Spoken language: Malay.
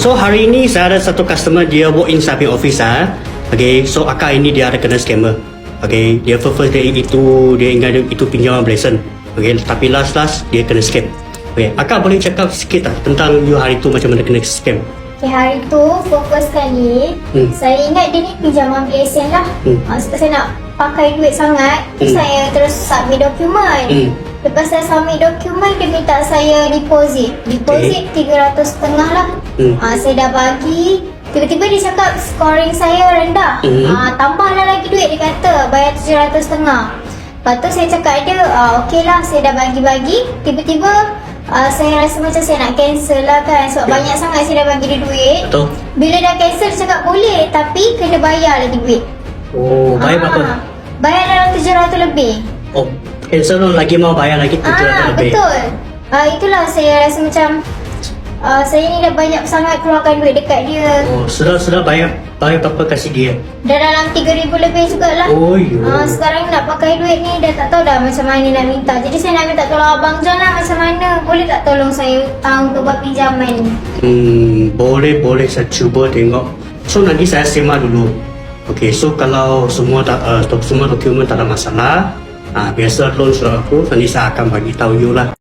So hari ini saya ada satu customer, dia walk in shopping office Okay, so akak ini dia ada kena scammer. Okay, dia first dia ingat itu pinjaman blessing. Okay, tapi last dia kena scam. Okay, akak boleh cakap sikit tak tentang you hari tu macam mana kena scam? Okay, hari tu first kali saya ingat dia ni pinjaman blessing lah. Saya nak pakai duit sangat, saya terus submit dokumen. Lepas saya submit dokumen, dia minta saya deposit 300.5 lah. Saya dah bagi, tiba-tiba dia cakap scoring saya rendah. Tambahlah lagi duit, dia kata bayar 700.5. Lepas tu saya cakap dia, okey lah, saya dah bagi-bagi. Tiba-tiba saya rasa macam saya nak cancel lah kan, sebab banyak sangat saya dah bagi dia duit. Betul. Bila dah cancel, dia cakap boleh, tapi kena bayar lagi duit. Oh, bayar berapa? Bayar dalam 700 lebih. Oh, cancel lagi mau bayar lagi 700 lebih. Betul. Itulah saya rasa macam saya ni dah banyak sangat keluarkan duit dekat dia. Oh, sudah bayar berapa kasih dia? Dah dalam 3,000 lebih jugalah. Oh, yo. Sekarang nak pakai duit ni dah tak tahu dah macam mana nak minta. Jadi saya nak minta tolong Abang John lah, macam mana. Boleh tak tolong saya untuk buat pinjaman ni? Boleh saya cuba tengok. So nanti saya simak dulu. Okay, so kalau semua dokumen tak ada masalah, biasa loan surat aku, nanti saya akan bagi tahu you lah.